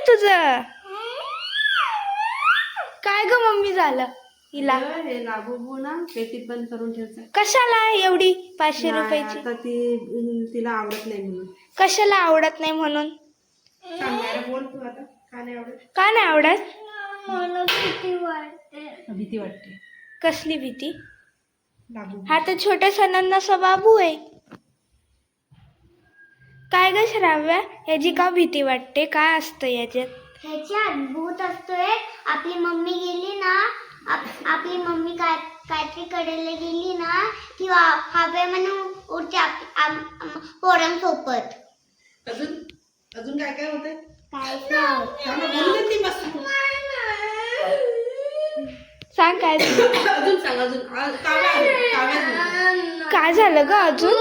तुझं? काय ग मम्मी झालं हिला? हे लाबूबू ना पेटीत बंद करून ठेवचं. कशाला एवढी 500 रुपयाची? आता तिला आवडत नाही म्हणून. कशाला आवडत नाही म्हणून? सांगायला बोल तू आता. का नाही आवडत? का नाही आवडत? मला भीती वाटते. भीती वाटते. कसली भीती? लाबू हा तर छोट्या सणांना बाबू आहे. काय ग श्राव्या, याची का भीती वाटते? काय असतं याच्यात? ह्याच्यात भूत असतोय. आपली मम्मी गेली ना, आपली मम्मी काहीतरी कडेला गेली ना, ती हवे म्हणून उडते पोरांसोबत. अजून अजून काय काय होतंय? काहीच नाही होत. बोलू दे ती मस्त. सांग काय अजून सांग अजून. काय झालं ग अजून?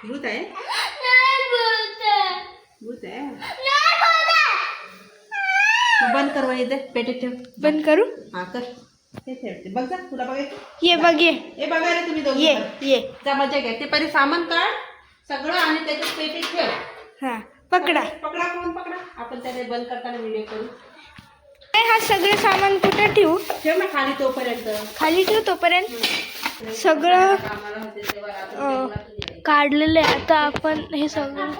भूत आहे. भूत आहे. तू बंद कर वही दे. पेटीत ठेव. बंद करू? हा कर. हे ठेवते. बघ जा तुला बघायचं. ये बघ ये हे बघा रे तुम्ही दोघी ये पण. ये. जा मजा घ्या. ते पहिले सामान काढ सगळं आणि त्याच्यात पेटीत ठेव. हा पकडा. पकडा कोण पकडा. आपण त्याने बंद करताना व्हिडिओ करू. हा सगळं सामान कुठे ठेवू? ठेव ना खाली तोपर्यंत. खाली ठेवू तोपर्यंत. सगळं कामाला होते तेव्हा रात्री काढलेलं आहे. आता आपण हे सगळं.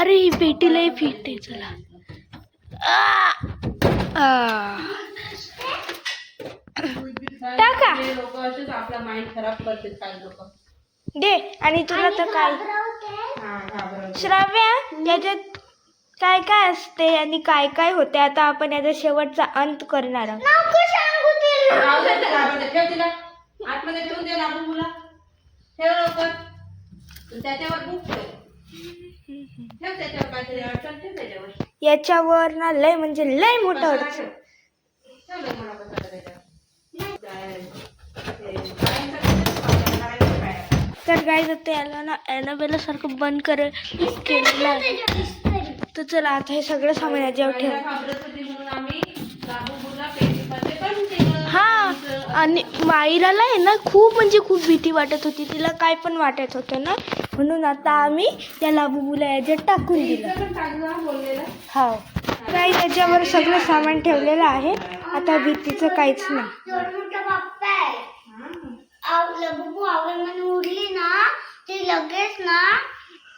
अरे ही पेटी लय फिट आहे. चला टाका. लोक असेच आपला माइंड खराब करतात काही लोक. दे. आणि तुला तर काय श्राव्या, याच्यात काय काय असते आणि काय काय होते? आता आपण याचा शेवटचा अंत करणार आहोत. ठेव तिला आतमध्ये ठेवून दे. लाबू मुला ठेव लवकर. त्याच्यावर बुक ठेव. ठेव त्याच्यावर काहीतरी अडचण ठेव त्याच्यावर. याच्यावर ना लय म्हणजे लय मोठं मसाला अडचण. ठेव. ठेव लय मोठा मसाला त्याच्यावर. तर काय जाते याला ना ॲलोवेरा सारखं बंद केलेलं आहे. तर चला आता हे सगळं सामान याच्यावर ठेव. हा आणि मायराला आहे ना खूप म्हणजे खूप भीती वाटत होती. तिला काय पण वाटत होतं ना, म्हणून आता आम्ही त्या लाबूबूला याच्यात टाकून दिलं. हा काय त्याच्यावर सगळं सामान ठेवलेलं आहे. आता भीतीचं काहीच नाही. लबू आवड म्हणून उडली ना, ती लगेच ना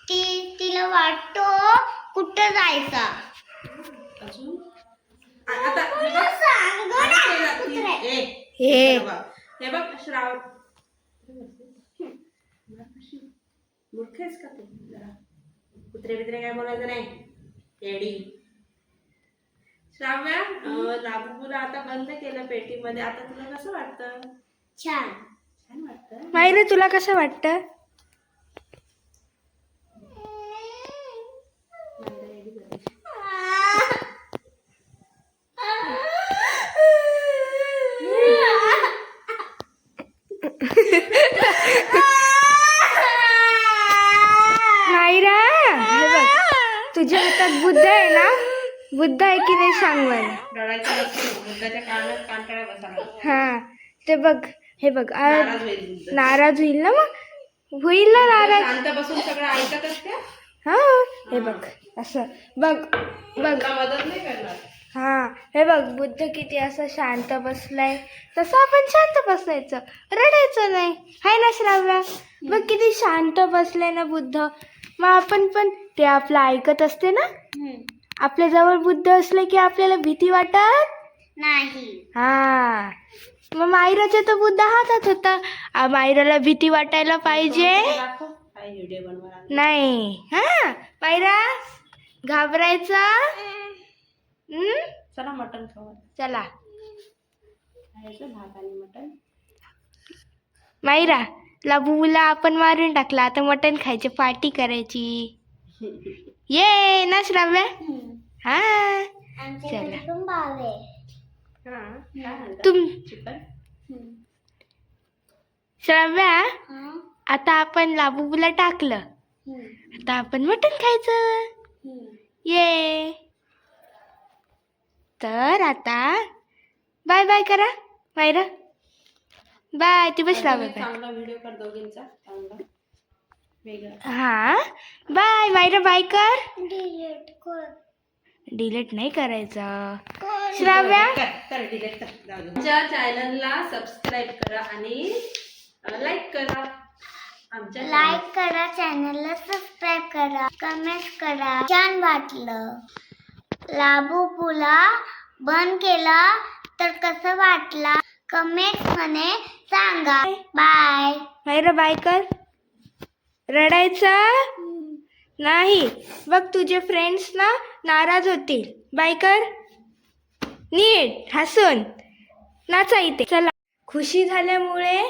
तिला वाटतो कुठं जायचा. हे बघ श्रावण मूर्खेस का तू? जरा कुत्रे बित्रे काय बोलायचं नाही. येडी. श्राव्या, लाबूला आता बंद केलं पेटीमध्ये. आता तुला कसं वाटतं? छान छान वाटतं. मायरा तुला कसं वाटतं? मायरा हे बघ, तुझ्या हातात बुद्ध आहे ना? बुद्ध आहे की नाही सांग मला. रडायचं नसतं. बुद्धाच्या कानात कानकड्या बसायला. हा ते बघ. हे बघ नाराज होईल बुद्ध. नाराज होईल ना. मग होईल ना नाराज. शांत बसून सगळं ऐकत असते. हा हे बघ असं बघ बघ. तुला मदत नाही करणार. हा हे बघ बुद्ध किती असं शांत बसलाय. तसं आपण शांत बसायचं, रडायचं नाही. हाय ना श्राव्या? बघ किती शांत बसलाय ना बुद्ध. मग आपण पण ते आपलं ऐकत असते ना. आपल्या जवळ बुद्ध असले की आपल्याला भीती वाटत नाही. हा मग मायराच्या तर बुद्ध हातात होता. मायराला भीती वाटायला पाहिजे व्हिडिओ बनवा नाही. हा मायरा घाबरायचा. चला मटण खाऊ. चला भात आणि मटण. मायरा लाबूला आपण मारून टाकला. आता मटण खायची पार्टी करायची. ये ना श्राव्या? हा आमच्याकडे पण भाव आहे. तुम चिकन. श्राव्या आता आपण लाबूला टाकलं. आता आपण मटण खायचं. ये तर आता बाय बाय करा मायरा. बाय. ती बस श्राव्या. चांगला व्हिडिओ कर दोघींचा चांगला. वेगळं. हा बाय मायरा, बाय कर. डिलीट कर. डिलीट नाही करायचं. श्राव्या कर डिलीट कर, जाऊ दे. आमच्या चॅनलला सबस्क्राईब करा आणि लाईक करा. आमच्या लाईक करा, चॅनलला सबस्क्राईब करा, कमेंट करा. छान वाटलं. लाबू पुला बंद केला तर कसं वाटला कमेंट मध्ये सांगा. बाय. मायरा बाय कर. रडायचं नाही, बघ तुझे फ्रेंड्स ना नाराज होतील. बाय कर नीट हसून. नाचा इथे. चला, खुशी झाल्यामुळे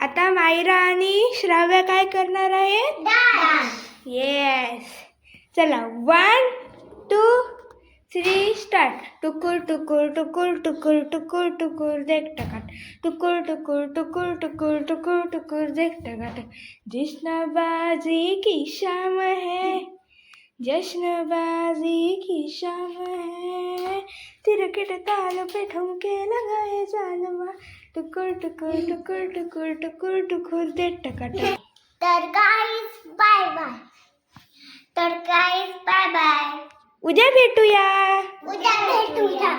आता मायरा आणि श्राव्या काय करणार आहेत? येस. चला 1 2 3 स्टार्ट. टुकुर टुकुर टुकुर टुकुर टुकुर टुकुर देखटकाट. टुकुर टुकुर टुकुर टुकुर टुकुर टुकुर देखटकाट. जश्नबाजी की शाम है, जश्नबाजी की शाम है, तिरकट ताल पे ठुमके लगाए जानमा. टुकुर टुकुर टुकुर टुकुर टुकुर टुकुर देखटकाट. तर गाईज बाय बाय. तर गाईज बाय बाय. उद्या भेटूया. उद्या भेटूया.